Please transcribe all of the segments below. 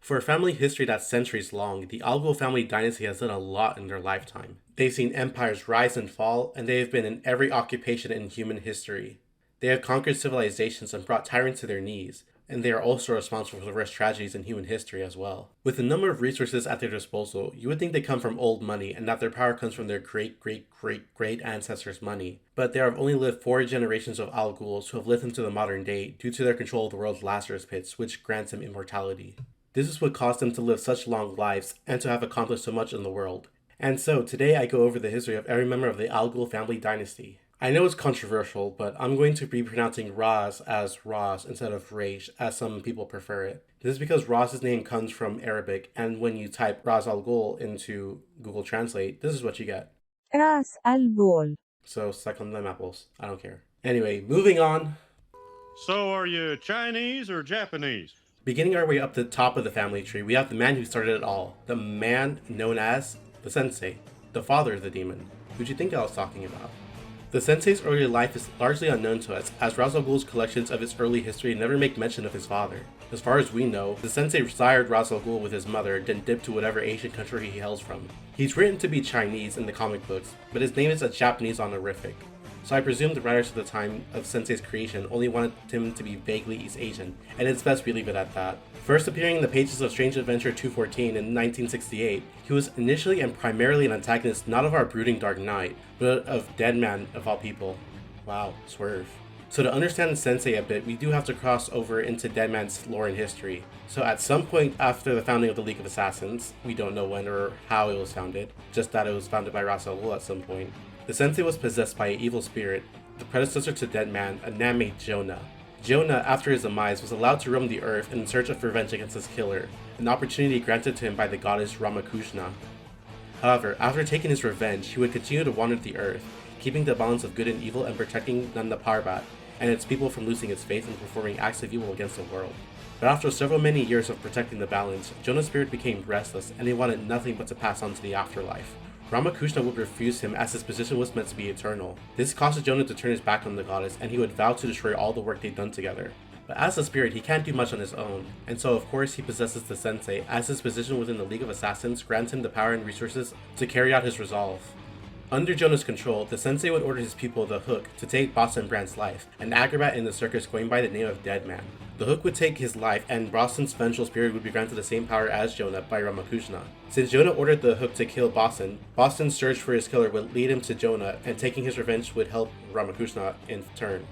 For a family history that's centuries long, the Al Ghul family dynasty has done a lot in their lifetime. They've seen empires rise and fall, and they have been in every occupation in human history. They have conquered civilizations and brought tyrants to their knees, and they are also responsible for the worst tragedies in human history as well. With the number of resources at their disposal, you would think they come from old money and that their power comes from their great ancestors' money. But there have only lived 4 generations of Al Ghuls who have lived into the modern day due to their control of the world's Lazarus pits, which grants them immortality. This is what caused them to live such long lives and to have accomplished so much in the world. And so, today I go over the history of every member of the Al Ghul family dynasty. I know it's controversial, but I'm going to be pronouncing Raz as Raz instead of Raish, as some people prefer it. This is because Raz's name comes from Arabic, and when you type Raz Al Ghul into Google Translate, this is what you get. Ras Al Ghul. So, suck on them apples. I don't care. Anyway, moving on. So are you Chinese or Japanese? Beginning our way up the top of the family tree, we have the man who started it all. The man known as the Sensei, the father of the demon. Who'd you think I was talking about? The Sensei's early life is largely unknown to us, as Raz Al Ghul's collections of his early history never make mention of his father. As far as we know, the Sensei sired Raz Al Ghul with his mother, then dipped to whatever Asian country he hails from. He's written to be Chinese in the comic books, but his name is a Japanese honorific. So I presume the writers at the time of Sensei's creation only wanted him to be vaguely East Asian, and it's best we leave it at that. First appearing in the pages of Strange Adventure 214 in 1968, he was initially and primarily an antagonist not of our brooding Dark Knight, but of Deadman of all people. Wow, swerve. So to understand Sensei a bit, we do have to cross over into Deadman's lore and history. So at some point after the founding of the League of Assassins, we don't know when or how it was founded, just that it was founded by Ras Al Ghul at some point, the Sensei was possessed by an evil spirit, the predecessor to Deadman, a man named Jonah. Jonah, after his demise, was allowed to roam the earth in search of revenge against his killer, an opportunity granted to him by the goddess Ramakrishna. However, after taking his revenge, he would continue to wander the earth, keeping the balance of good and evil and protecting Nanda Parbat and its people from losing its faith and performing acts of evil against the world. But after several many years of protecting the balance, Jonah's spirit became restless and he wanted nothing but to pass on to the afterlife. Ramakrishna would refuse him as his position was meant to be eternal. This caused Jonah to turn his back on the goddess and he would vow to destroy all the work they'd done together. But as a spirit, he can't do much on his own, and so of course he possesses the Sensei, as his position within the League of Assassins grants him the power and resources to carry out his resolve. Under Jonah's control, the Sensei would order his pupil, the Hook, to take Boston Brand's life, an acrobat in the circus going by the name of Deadman. The Hook would take his life, and Boston's vengeful spirit would be granted the same power as Jonah by Ramakrishna. Since Jonah ordered the Hook to kill Boston, Boston's search for his killer would lead him to Jonah, and taking his revenge would help Ramakrishna in turn.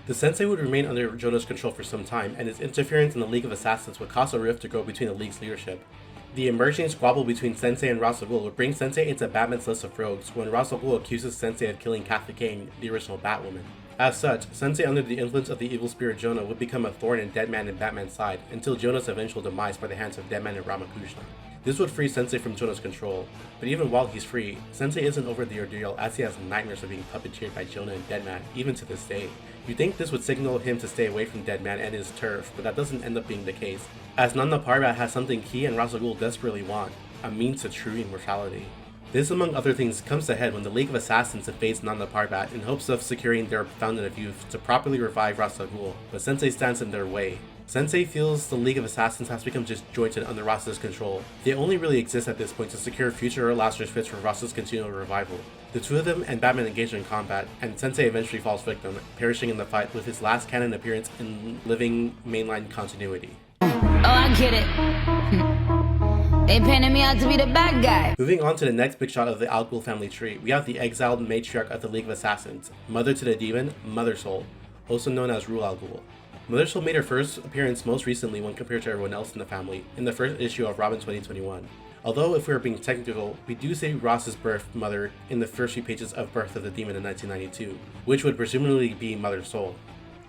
The Sensei would remain under Jonah's control for some time, and his interference in the League of Assassins would cause a rift to grow between the League's leadership. The emerging squabble between Sensei and Ras Al Ghul would bring Sensei into Batman's list of rogues when Ras Al Ghul accuses Sensei of killing Kathy Kane, the original Batwoman. As such, Sensei under the influence of the evil spirit Jonah would become a thorn in Deadman and Batman's side until Jonah's eventual demise by the hands of Deadman and Ramakrishna. This would free Sensei from Jonah's control, but even while he's free, Sensei isn't over the ordeal as he has nightmares of being puppeteered by Jonah and Deadman, even to this day. You'd think this would signal him to stay away from Deadman and his turf, but that doesn't end up being the case, as Nanda Parbat has something he and Ras Al Ghul desperately want, a means to true immortality. This, among other things, comes to head when the League of Assassins invades Nanda Parbat in hopes of securing their fountain of youth to properly revive Ras Al Ghul, but Sensei stands in their way. Sensei feels the League of Assassins has become disjointed under Ras's control. They only really exist at this point to secure future Lazarus pits for Ras's continual revival. The two of them and Batman engage in combat, and Sensei eventually falls victim, perishing in the fight with his last canon appearance in living mainline continuity. Oh, I get it. They painted me out to be the bad guy. Moving on to the next big shot of the Al Ghul family tree, we have the exiled matriarch of the League of Assassins, mother to the demon, Mother Soul, also known as Ruh Al Ghul. Mother Soul made her first appearance most recently when compared to everyone else in the family, in the first issue of Robin 2021. Although, if we are being technical, we do see Ross's birth mother in the first few pages of Birth of the Demon in 1992, which would presumably be Mother Soul.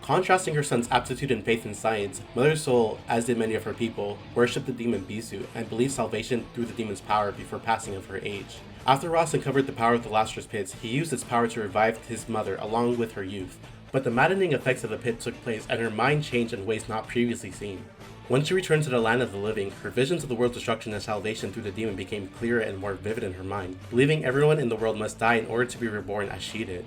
Contrasting her son's aptitude and faith in science, Mother Soul, as did many of her people, worshipped the demon Bisu and believed salvation through the demon's power before passing of her age. After Ross uncovered the power of the Lazarus pits, he used its power to revive his mother along with her youth. But the maddening effects of the pit took place and her mind changed in ways not previously seen. Once she returned to the land of the living, her visions of the world's destruction and salvation through the demon became clearer and more vivid in her mind, believing everyone in the world must die in order to be reborn as she did.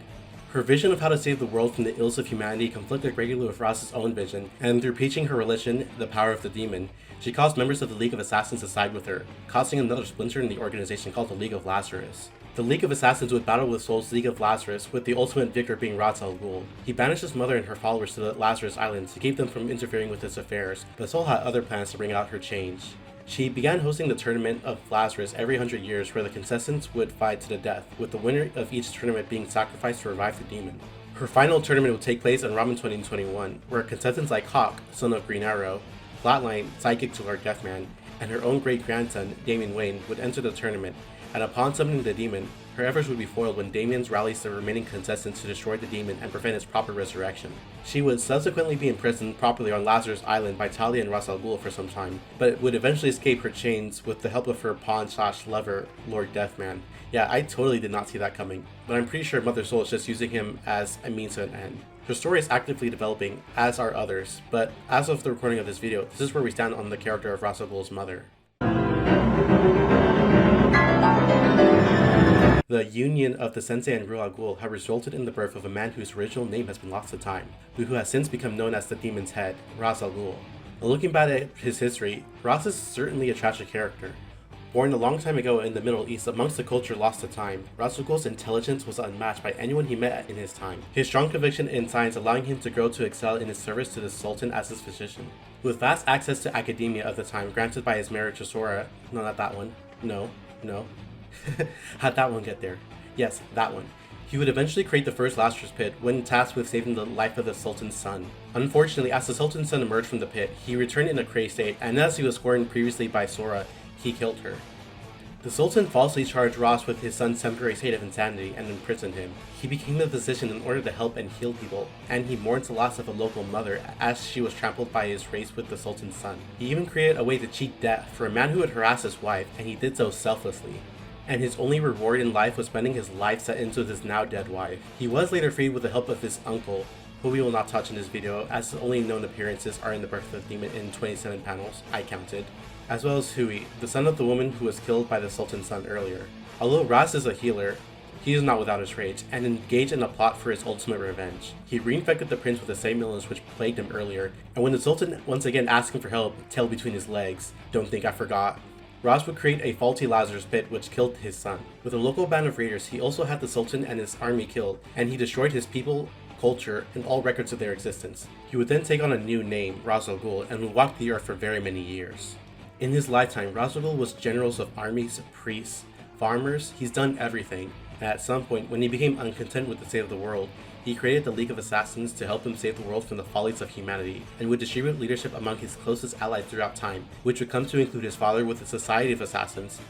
Her vision of how to save the world from the ills of humanity conflicted regularly with Ra's own vision, and through preaching her religion, the power of the demon, she caused members of the League of Assassins to side with her, causing another splinter in the organization called the League of Lazarus. The League of Assassins would battle with Soul's League of Lazarus, with the ultimate victor being Talia Al Ghul. He banished his mother and her followers to the Lazarus Island to keep them from interfering with his affairs, but Soul had other plans to bring out her change. She began hosting the Tournament of Lazarus every 100 years, where the contestants would fight to the death, with the winner of each tournament being sacrificed to revive the demon. Her final tournament would take place in Ramen 2021, where contestants like Hawk, son of Green Arrow, Flatline, sidekick to Lord Deathman, and her own great-grandson, Damian Wayne, would enter the tournament, and upon summoning the demon, her efforts would be foiled when Damian rallies the remaining contestants to destroy the demon and prevent its proper resurrection. She would subsequently be imprisoned properly on Lazarus Island by Talia and Al Ghul for some time, but would eventually escape her chains with the help of her pawn/lover, Lord Deathman. Yeah, I totally did not see that coming, but I'm pretty sure Mother Soul is just using him as a means to an end. Her story is actively developing, as are others, but as of the recording of this video, this is where we stand on the character of Al Ghul's mother. The union of the Sensei and Al Ghul have resulted in the birth of a man whose original name has been lost to time, but who has since become known as the Demon's Head, Al Ghul. Looking back at his history, Ras is certainly a tragic character. Born a long time ago in the Middle East amongst a culture lost to time, Al Ghul's intelligence was unmatched by anyone he met in his time, his strong conviction in science allowing him to grow to excel in his service to the Sultan as his physician. With vast access to academia of the time granted by his marriage to Sora, no, not that one, no. How'd that one get there? Yes, that one. He would eventually create the first Lazarus pit when tasked with saving the life of the Sultan's son. Unfortunately, as the Sultan's son emerged from the pit, he returned in a crazed state, and as he was scorned previously by Sora, he killed her. The Sultan falsely charged Ras with his son's temporary state of insanity and imprisoned him. He became a physician in order to help and heal people, and he mourned the loss of a local mother as she was trampled by his race with the Sultan's son. He even created a way to cheat death for a man who had harassed his wife, and he did so selflessly. And his only reward in life was spending his life set into his now dead wife. He was later freed with the help of his uncle, who we will not touch in this video, as his only known appearances are in the Birth of the Demon in 27 panels, I counted, as well as Hui, the son of the woman who was killed by the Sultan's son earlier. Although Ras is a healer, he is not without his rage, and engaged in a plot for his ultimate revenge. He reinfected the prince with the same illness which plagued him earlier, and when the Sultan once again asked him for help, tail between his legs, don't think I forgot, Ras would create a faulty Lazarus pit which killed his son. With a local band of raiders, he also had the Sultan and his army killed, and he destroyed his people, culture, and all records of their existence. He would then take on a new name, Al Ghul, and would walk the earth for very many years. In his lifetime, Al Ghul was generals of armies, priests, farmers, he's done everything, and at some point, when he became uncontent with the state of the world, he created the League of Assassins to help him save the world from the follies of humanity, and would distribute leadership among his closest allies throughout time, which would come to include his father with the Society of Assassins,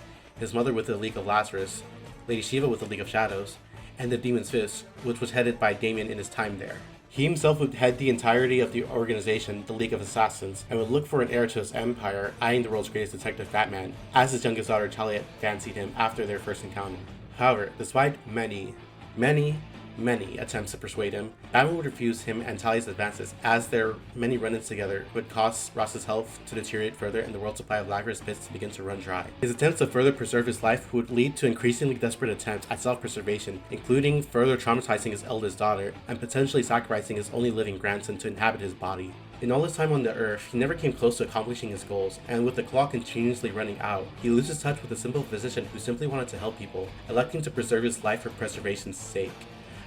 his mother with the League of Lazarus, Lady Shiva with the League of Shadows, and the Demon's Fist, which was headed by Damian in his time there. He himself would head the entirety of the organization, the League of Assassins, and would look for an heir to his empire, eyeing the world's greatest detective Batman, as his youngest daughter Talia fancied him after their first encounter. However, despite many attempts to persuade him, Batman would refuse him and Talia's advances, as their many run-ins together would cause Ras's health to deteriorate further and the world's supply of Lazarus pits to begin to run dry. His attempts to further preserve his life would lead to increasingly desperate attempts at self-preservation, including further traumatizing his eldest daughter and potentially sacrificing his only living grandson to inhabit his body. In all his time on the Earth, he never came close to accomplishing his goals, and with the clock continuously running out, he loses touch with a simple physician who simply wanted to help people, electing to preserve his life for preservation's sake.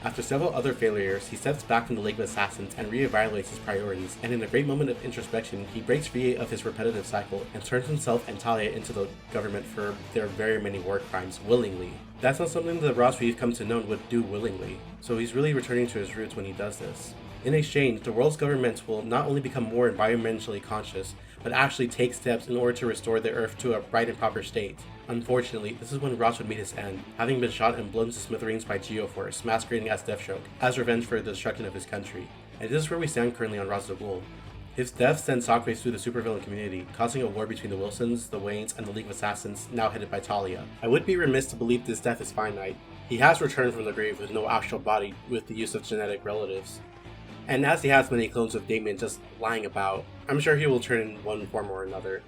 After several other failures, he steps back from the League of Assassins and reevaluates his priorities, and in a great moment of introspection, he breaks free of his repetitive cycle and turns himself and Talia into the government for their very many war crimes willingly. That's not something that Ras we've come to know would do willingly, so he's really returning to his roots when he does this. In exchange, the world's governments will not only become more environmentally conscious, but actually take steps in order to restore the Earth to a right and proper state. Unfortunately, this is when Ras would meet his end, having been shot and blown to smithereens by Geoforce, masquerading as Deathstroke, as revenge for the destruction of his country. And this is where we stand currently on Al Ghul. His death sends shockwaves through the supervillain community, causing a war between the Wilsons, the Waynes, and the League of Assassins, now headed by Talia. I would be remiss to believe this death is finite. He has returned from the grave with no actual body, with the use of genetic relatives. And as he has many clones of Damian just lying about, I'm sure he will turn in one form or another.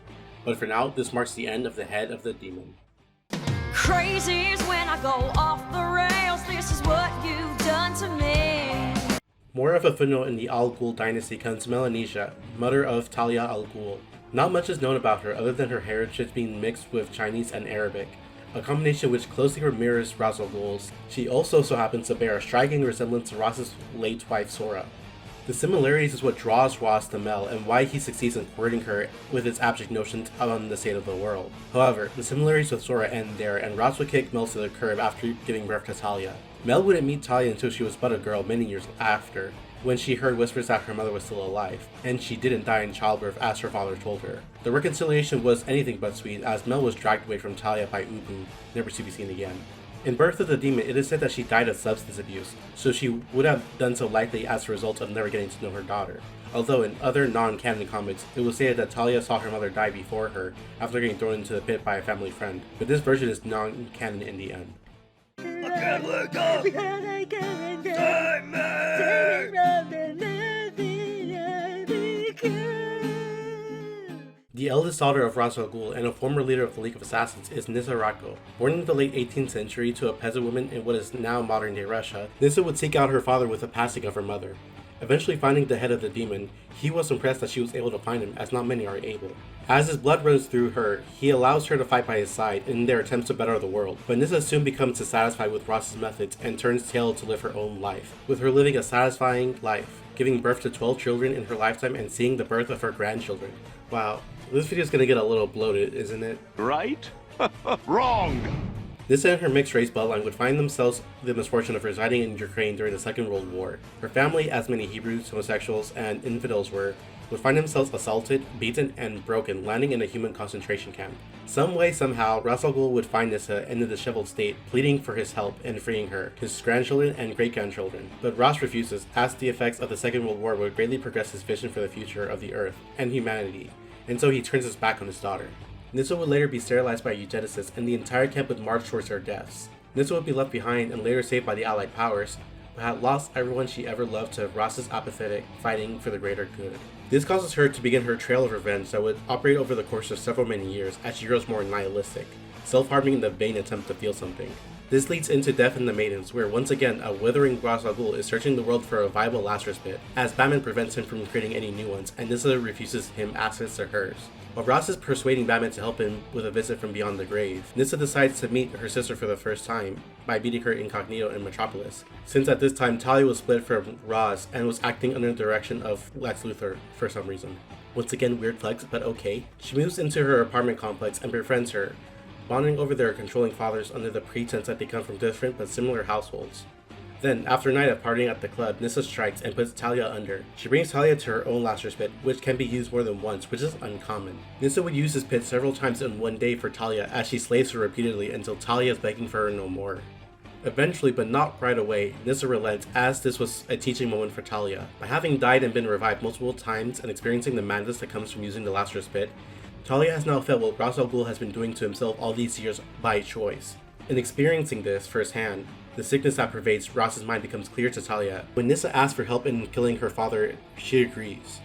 But for now, this marks the end of the head of the demon. Crazy is when I go off the rails. This is what you've done to me. More of a footnote in the Al Ghul dynasty comes Melanesia, mother of Talia Al Ghul. Not much is known about her other than her heritage being mixed with Chinese and Arabic, a combination which closely mirrors Ra's al Ghul's. She also so happens to bear a striking resemblance to Raz's late wife Sora. The similarities is what draws Raz to Mel and why he succeeds in courting her with his abject notions on the state of the world. However, the similarities with Sora end there, and Raz would kick Mel to the curb after giving birth to Talia. Mel wouldn't meet Talia until she was but a girl many years after, when she heard whispers that her mother was still alive, and she didn't die in childbirth as her father told her. The reconciliation was anything but sweet, as Mel was dragged away from Talia by Ubu, never to be seen again. In Birth of the Demon, it is said that she died of substance abuse, so she would have done so likely as a result of never getting to know her daughter. Although in other non-canon comics, it was stated that Talia saw her mother die before her, after getting thrown into the pit by a family friend, but this version is non-canon in the end. The eldest daughter of Ra's al Ghul and a former leader of the League of Assassins is Nissa Ghul. Born in the late 18th century to a peasant woman in what is now modern-day Russia, Nissa would seek out her father with the passing of her mother. Eventually finding the head of the demon, he was impressed that she was able to find him, as not many are able. As his blood runs through her, he allows her to fight by his side in their attempts to better the world, but Nissa soon becomes dissatisfied with Raz's methods and turns tail to live her own life, with her living a satisfying life, giving birth to 12 children in her lifetime and seeing the birth of her grandchildren. Wow, this video is gonna get a little bloated, isn't it? Right? Wrong! Nissa and her mixed-race bloodline would find themselves the misfortune of residing in Ukraine during the Second World War. Her family, as many Hebrews, homosexuals, and infidels were, would find themselves assaulted, beaten, and broken, landing in a human concentration camp. Some way, somehow, Ra's al Ghul would find Nissa in a disheveled state, pleading for his help in freeing her, his grandchildren, and great-grandchildren. But Ras refuses, as the effects of the Second World War would greatly progress his vision for the future of the Earth and humanity, and so he turns his back on his daughter. Nissa would later be sterilized by eugenicists, and the entire camp would march towards their deaths. Nissa would be left behind and later saved by the Allied powers, but had lost everyone she ever loved to Raz's apathetic fighting for the greater good. This causes her to begin her trail of revenge that would operate over the course of several many years as she grows more nihilistic, self-harming in the vain attempt to feel something. This leads into Death in the Maidens, where once again a withering Ra's al Ghul is searching the world for a viable Lazarus pit, as Batman prevents him from creating any new ones, and Nissa refuses him access to hers. While Ras is persuading Batman to help him with a visit from beyond the grave, Nissa decides to meet her sister for the first time by meeting her incognito in Metropolis, since at this time Talia was split from Ras and was acting under the direction of Lex Luthor for some reason. Once again, weird flex, but okay. She moves into her apartment complex and befriends her, bonding over their controlling fathers under the pretense that they come from different but similar households. Then, after a night of partying at the club, Nissa strikes and puts Talia under. She brings Talia to her own Lazarus pit, which can be used more than once, which is uncommon. Nissa would use this pit several times in one day for Talia, as she slaves her repeatedly until Talia is begging for her no more. Eventually, but not right away, Nissa relents, as this was a teaching moment for Talia. By having died and been revived multiple times and experiencing the madness that comes from using the Lazarus pit, Talia has now felt what Ra's al Ghul has been doing to himself all these years by choice. In experiencing this firsthand, the sickness that pervades Raz's mind becomes clear to Talia. When Nissa asks for help in killing her father, she agrees.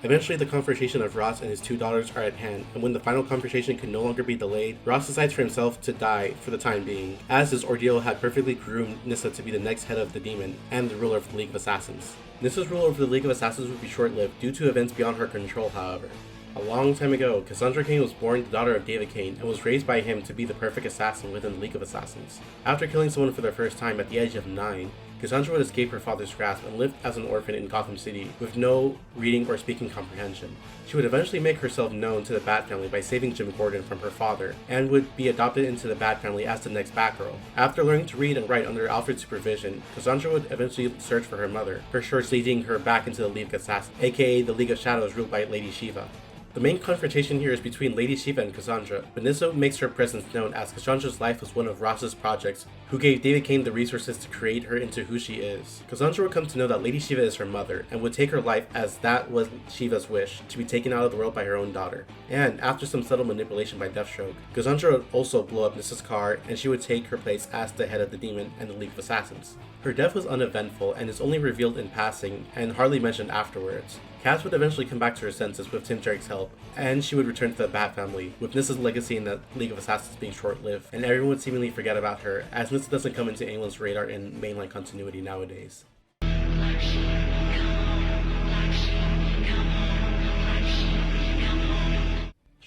Eventually, the confrontation of Ras and his two daughters are at hand, and when the final confrontation can no longer be delayed, Ras decides for himself to die for the time being, as his ordeal had perfectly groomed Nissa to be the next head of the demon and the ruler of the League of Assassins. Nissa's rule over the League of Assassins would be short-lived due to events beyond her control, however. A long time ago, Cassandra Cain was born the daughter of David Cain and was raised by him to be the perfect assassin within the League of Assassins. After killing someone for the first time at the age of 9, Cassandra would escape her father's grasp and lived as an orphan in Gotham City with no reading or speaking comprehension. She would eventually make herself known to the Bat family by saving Jim Gordon from her father, and would be adopted into the Bat family as the next Batgirl. After learning to read and write under Alfred's supervision, Cassandra would eventually search for her mother, her source leading her back into the League of Assassins, aka the League of Shadows ruled by Lady Shiva. The main confrontation here is between Lady Shiva and Cassandra, but Nissa makes her presence known as Cassandra's life was one of Raz's projects, who gave David Cain the resources to create her into who she is. Cassandra would come to know that Lady Shiva is her mother, and would take her life as that was Shiva's wish, to be taken out of the world by her own daughter. And, after some subtle manipulation by Deathstroke, Cassandra would also blow up Nissa's car, and she would take her place as the head of the demon and the League of Assassins. Her death was uneventful, and is only revealed in passing, and hardly mentioned afterwards. Cass would eventually come back to her senses with Tim Drake's help, and she would return to the Bat family, with Nissa's legacy in the League of Assassins being short-lived, and everyone would seemingly forget about her, as Nissa doesn't come into anyone's radar in mainline continuity nowadays.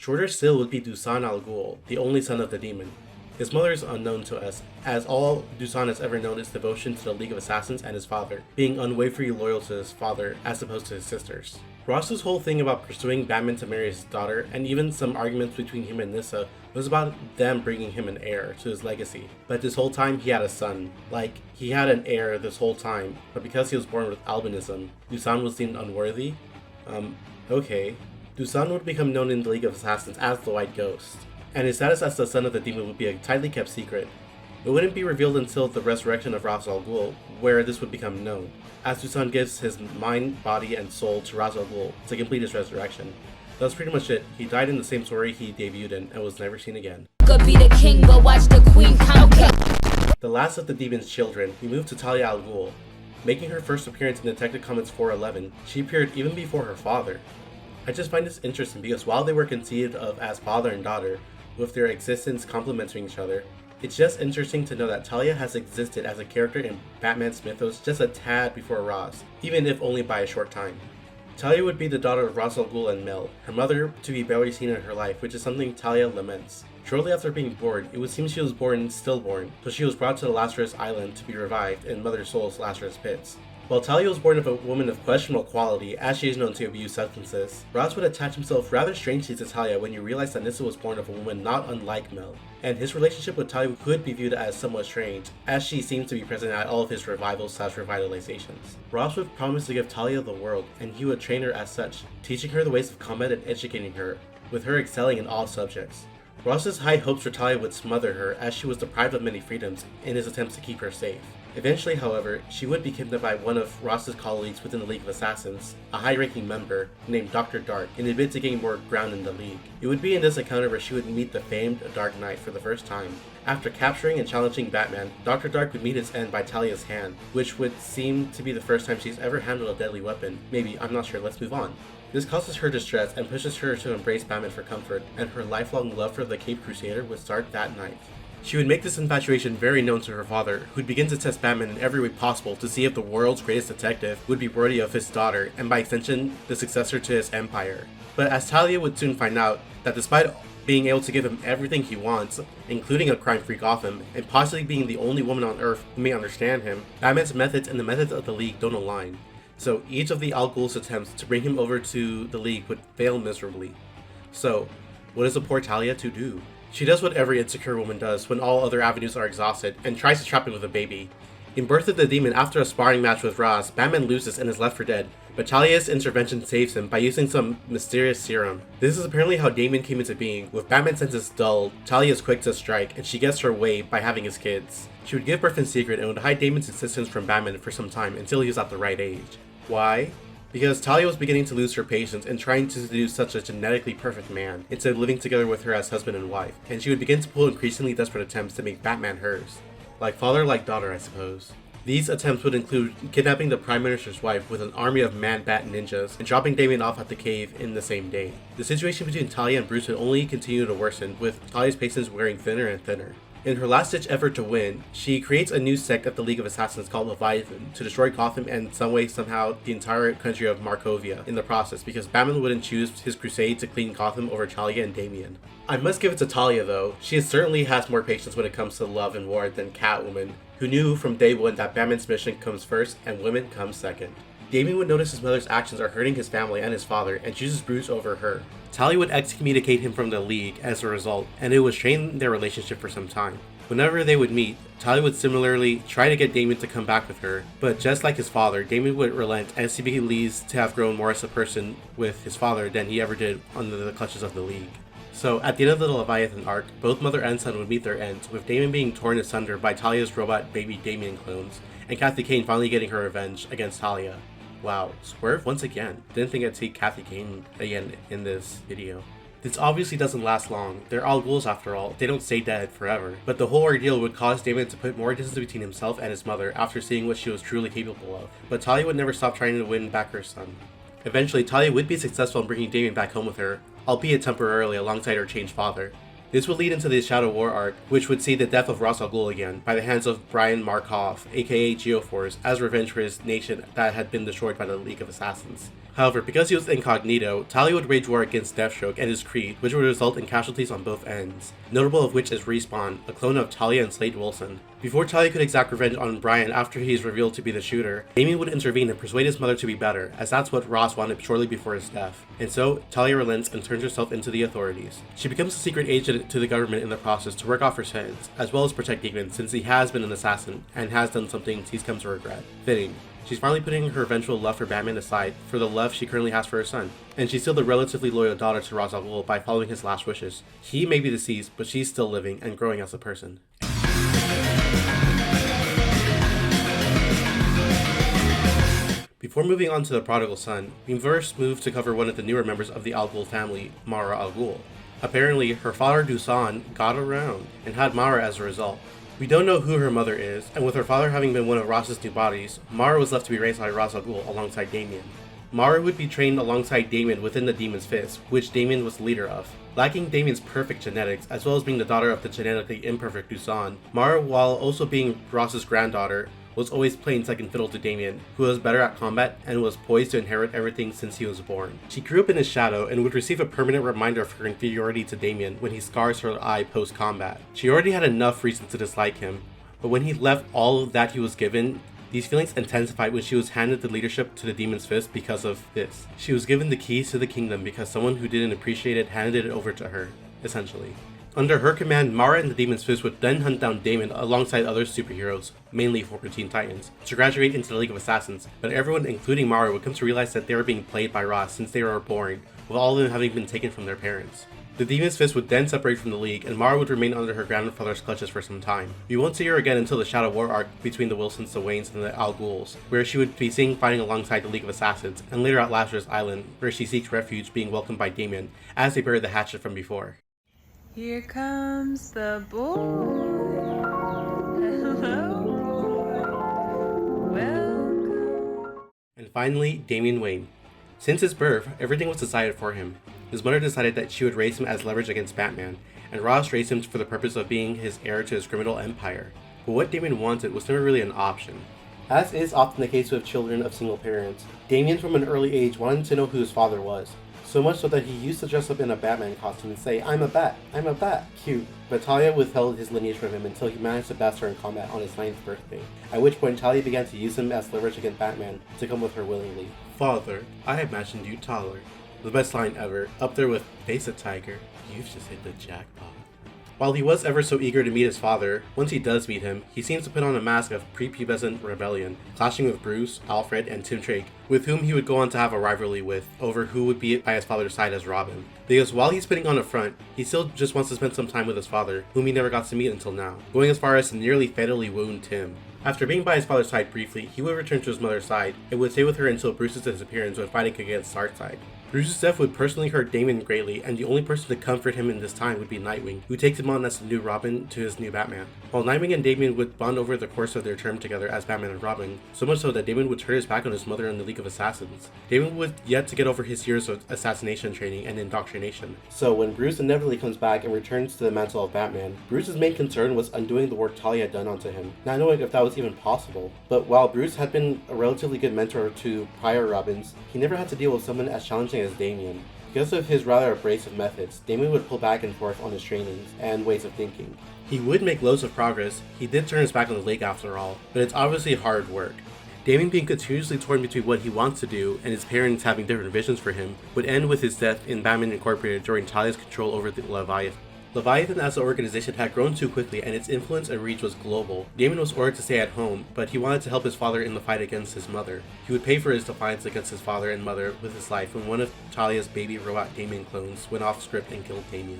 Shorter still would be Dusan Al Ghul, the only son of the demon. His mother is unknown to us, as all Dusan has ever known is devotion to the League of Assassins and his father, being unwaveringly loyal to his father as opposed to his sisters. Ross's whole thing about pursuing Batman to marry his daughter, and even some arguments between him and Nissa, was about them bringing him an heir to his legacy. But this whole time he had a son. Like, he had an heir this whole time, but because he was born with albinism, Dusan was deemed unworthy? Okay. Dusan would become known in the League of Assassins as the White Ghost, and his status as the son of the demon would be a tightly kept secret. It wouldn't be revealed until the resurrection of Ra's al Ghul, where this would become known, as Dusan gives his mind, body, and soul to Ra's al Ghul to complete his resurrection. That's pretty much it. He died in the same story he debuted in and was never seen again. Could be the king, but watch the queen count. The last of the demon's children, we move to Talia Al Ghul. Making her first appearance in Detective Comics 411, she appeared even before her father. I just find this interesting because while they were conceived of as father and daughter, with their existence complementing each other, it's just interesting to know that Talia has existed as a character in Batman's mythos just a tad before Ra's, even if only by a short time. Talia would be the daughter of Ra's al Ghul and Mel, her mother to be barely seen in her life, which is something Talia laments. Shortly after being born, it would seem she was born stillborn, so she was brought to the Lazarus island to be revived in Mother Soul's Lazarus pits. While Talia was born of a woman of questionable quality, as she is known to abuse substances, Ra's would attach himself rather strangely to Talia when you realize that Nissa was born of a woman not unlike Mel, and his relationship with Talia could be viewed as somewhat strange, as she seems to be present at all of his revivals/revitalizations. Ra's would promise to give Talia the world, and he would train her as such, teaching her the ways of combat and educating her, with her excelling in all subjects. Ross's high hopes for Talia would smother her, as she was deprived of many freedoms in his attempts to keep her safe. Eventually, however, she would be kidnapped by one of Ross's colleagues within the League of Assassins, a high-ranking member named Dr. Dark, in a bid to gain more ground in the League. It would be in this encounter where she would meet the famed Dark Knight for the first time. After capturing and challenging Batman, Dr. Dark would meet his end by Talia's hand, which would seem to be the first time she's ever handled a deadly weapon. Maybe, I'm not sure, let's move on. This causes her distress and pushes her to embrace Batman for comfort, and her lifelong love for the Caped Crusader would start that night. She would make this infatuation very known to her father, who'd begin to test Batman in every way possible to see if the world's greatest detective would be worthy of his daughter, and by extension, the successor to his empire. But as Talia would soon find out, that despite being able to give him everything he wants, including a crime-free Gotham, and possibly being the only woman on Earth who may understand him, Batman's methods and the methods of the League don't align. So each of the Al Ghul's attempts to bring him over to the League would fail miserably. So, what is the poor Talia to do? She does what every insecure woman does when all other avenues are exhausted, and tries to trap him with a baby. In Birth of the Demon, after a sparring match with Ra's, Batman loses and is left for dead, but Talia's intervention saves him by using some mysterious serum. This is apparently how Damian came into being. With Batman's senses dulled, Talia is quick to strike, and she gets her way by having his kids. She would give birth in secret and would hide Damian's existence from Batman for some time until he was at the right age. Why? Because Talia was beginning to lose her patience and trying to seduce such a genetically perfect man, instead of living together with her as husband and wife, and she would begin to pull increasingly desperate attempts to make Batman hers. Like father, like daughter, I suppose. These attempts would include kidnapping the Prime Minister's wife with an army of man-bat ninjas, and dropping Damian off at the cave in the same day. The situation between Talia and Bruce would only continue to worsen, with Talia's patience wearing thinner and thinner. In her last-ditch effort to win, she creates a new sect of the League of Assassins called Leviathan to destroy Gotham and some way somehow the entire country of Markovia in the process, because Batman wouldn't choose his crusade to clean Gotham over Talia and Damian. I must give it to Talia though, she certainly has more patience when it comes to love and war than Catwoman, who knew from day one that Batman's mission comes first and women come second. Damian would notice his mother's actions are hurting his family and his father and chooses Bruce over her. Talia would excommunicate him from the League as a result, and it would strain their relationship for some time. Whenever they would meet, Talia would similarly try to get Damian to come back with her, but just like his father, Damian would relent as he believes to have grown more as a person with his father than he ever did under the clutches of the League. So, at the end of the Leviathan arc, both mother and son would meet their ends, with Damian being torn asunder by Talia's robot baby Damian clones, and Kathy Kane finally getting her revenge against Talia. Wow, swerve once again. Didn't think I'd see Kathy Kane again in this video. This obviously doesn't last long. They're all ghouls after all, they don't stay dead forever. But the whole ordeal would cause Damian to put more distance between himself and his mother after seeing what she was truly capable of. But Talia would never stop trying to win back her son. Eventually, Talia would be successful in bringing Damian back home with her, albeit temporarily alongside her changed father. This would lead into the Shadow War arc, which would see the death of Ra's al Ghul again, by the hands of Brian Markov, aka Geoforce, as revenge for his nation that had been destroyed by the League of Assassins. However, because he was incognito, Talia would wage war against Deathstroke and his Creed, which would result in casualties on both ends. Notable of which is Respawn, a clone of Talia and Slade Wilson. Before Talia could exact revenge on Brian after he is revealed to be the shooter, Damian would intervene and persuade his mother to be better, as that's what Ross wanted shortly before his death. And so, Talia relents and turns herself into the authorities. She becomes a secret agent to the government in the process to work off her sentence, as well as protect Damian since he has been an assassin and has done some things he's come to regret. Fitting. She's finally putting her eventual love for Batman aside for the love she currently has for her son. And she's still the relatively loyal daughter to Ra's al Ghul by following his last wishes. He may be deceased, but she's still living and growing as a person. Before moving on to the prodigal son, we first move to cover one of the newer members of the Al Ghul family, Mara Al Ghul. Apparently, her father Dusan got around and had Mara as a result. We don't know who her mother is, and with her father having been one of Ross's new bodies, Mara was left to be raised by Ra's al Ghul alongside Damian. Mara would be trained alongside Damian within the Demon's Fist, which Damian was the leader of. Lacking Damian's perfect genetics, as well as being the daughter of the genetically imperfect Dusan, Mara, while also being Ross's granddaughter, was always playing second fiddle to Damian, who was better at combat and was poised to inherit everything since he was born. She grew up in his shadow and would receive a permanent reminder of her inferiority to Damian when he scars her eye post-combat. She already had enough reason to dislike him, but when he left all that he was given, these feelings intensified when she was handed the leadership to the Demon's Fist because of this. She was given the keys to the kingdom because someone who didn't appreciate it handed it over to her, essentially. Under her command, Mara and the Demon's Fist would then hunt down Damian alongside other superheroes, mainly 14 Titans, to graduate into the League of Assassins, but everyone, including Mara, would come to realize that they were being played by Ross since they were born, with all of them having been taken from their parents. The Demon's Fist would then separate from the League, and Mara would remain under her grandfather's clutches for some time. We won't see her again until the Shadow War arc between the Wilsons, the Waynes, and the Al Ghuls, where she would be seen fighting alongside the League of Assassins, and later at Lazarus Island, where she seeks refuge being welcomed by Damian, as they bury the hatchet from before. Here comes the boy. Hello. Welcome. And finally, Damian Wayne. Since his birth, everything was decided for him. His mother decided that she would raise him as leverage against Batman, and Ross raised him for the purpose of being his heir to his criminal empire. But what Damian wanted was never really an option. As is often the case with children of single parents, Damian from an early age wanted to know who his father was. So much so that he used to dress up in a Batman costume and say, "I'm a bat, I'm a bat." Cute. But Talia withheld his lineage from him until he managed to best her in combat on his 9th birthday, at which point Talia began to use him as leverage against Batman to come with her willingly. "Father, I imagined you taller." The best line ever, up there with "Face a tiger, you've just hit the jackpot." While he was ever so eager to meet his father, once he does meet him, he seems to put on a mask of prepubescent rebellion, clashing with Bruce, Alfred, and Tim Drake, with whom he would go on to have a rivalry with over who would be by his father's side as Robin. Because while he's putting on a front, he still just wants to spend some time with his father, whom he never got to meet until now, going as far as to nearly fatally wound Tim. After being by his father's side briefly, he would return to his mother's side, and would stay with her until Bruce's disappearance when fighting against Darkseid. Bruce's death would personally hurt Damian greatly, and the only person to comfort him in this time would be Nightwing, who takes him on as the new Robin to his new Batman. While Nightwing and Damian would bond over the course of their term together as Batman and Robin, so much so that Damian would turn his back on his mother in the League of Assassins. Damian would yet to get over his years of assassination training and indoctrination. So when Bruce inevitably comes back and returns to the mantle of Batman, Bruce's main concern was undoing the work Talia had done onto him, not knowing if that was even possible. But while Bruce had been a relatively good mentor to prior Robins, he never had to deal with someone as challenging as Damian. Because of his rather abrasive methods, Damian would pull back and forth on his trainings and ways of thinking. He would make loads of progress. He did turn his back on the League after all, but it's obviously hard work. Damian being continuously torn between what he wants to do and his parents having different visions for him would end with his death in Batman Incorporated during Talia's control over the Leviathan. Leviathan as an organization had grown too quickly and its influence and reach was global. Damian was ordered to stay at home, but he wanted to help his father in the fight against his mother. He would pay for his defiance against his father and mother with his life when one of Talia's baby robot Damian clones went off script and killed Damian.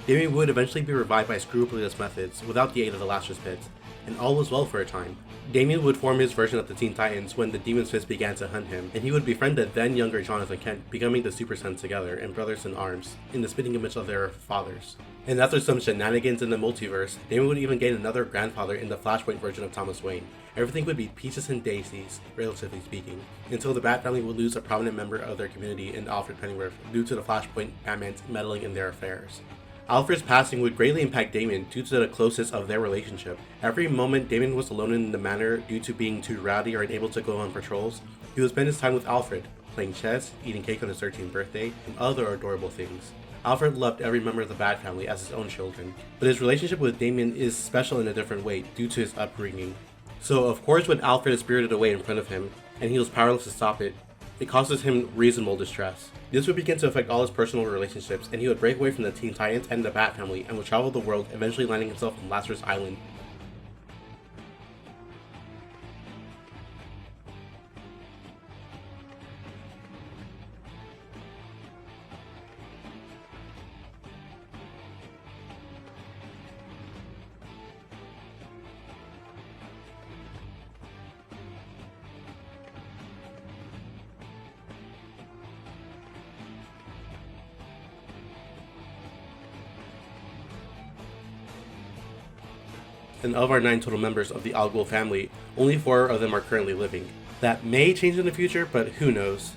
Damian would eventually be revived by scrupulous methods without the aid of the Lazarus Pit, and all was well for a time. Damian would form his version of the Teen Titans when the Demon's Fist began to hunt him, and he would befriend the then younger Jonathan Kent, becoming the Super Sons together and brothers in arms, in the spitting image of their fathers. And after some shenanigans in the multiverse, Damian would even gain another grandfather in the Flashpoint version of Thomas Wayne. Everything would be peaches and daisies, relatively speaking, until the Bat family would lose a prominent member of their community in Alfred Pennyworth due to the Flashpoint Batman's meddling in their affairs. Alfred's passing would greatly impact Damian due to the closeness of their relationship. Every moment Damian was alone in the manor due to being too rowdy or unable to go on patrols, he would spend his time with Alfred. playing chess, eating cake on his 13th birthday, and other adorable things. Alfred loved every member of the Bat family as his own children, but his relationship with Damian is special in a different way due to his upbringing. So of course when Alfred is spirited away in front of him, and he was powerless to stop it, it causes him reasonable distress. This would begin to affect all his personal relationships, and he would break away from the Teen Titans and the Bat family and would travel the world, eventually landing himself on Lazarus Island. And of our 9 total members of the Al Ghul family, only 4 of them are currently living. That may change in the future, but who knows.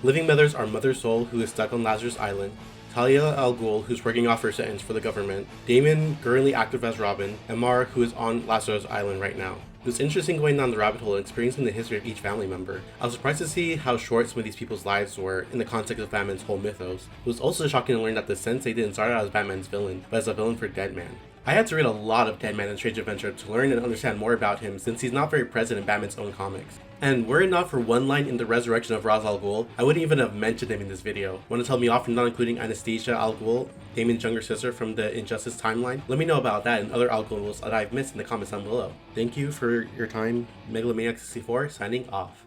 Living members are Mother Soul, who is stuck on Lazarus Island, Talia Al Ghul, who's working off her sentence for the government, Damian, currently active as Robin, and Mar, who is on Lazarus Island right now. It was interesting going down the rabbit hole and experiencing the history of each family member. I was surprised to see how short some of these people's lives were in the context of Batman's whole mythos. It was also shocking to learn that the Sensei didn't start out as Batman's villain, but as a villain for Deadman. I had to read a lot of Deadman and Strange Adventure to learn and understand more about him, since he's not very present in Batman's own comics. And were it not for one line in the resurrection of Ra's al Ghul, I wouldn't even have mentioned him in this video. Want to tell me off for not including Anastasia Al Ghul, Damian's younger sister from the Injustice timeline? Let me know about that and other Al Ghuls that I've missed in the comments down below. Thank you for your time. Megalomaniac64 signing off.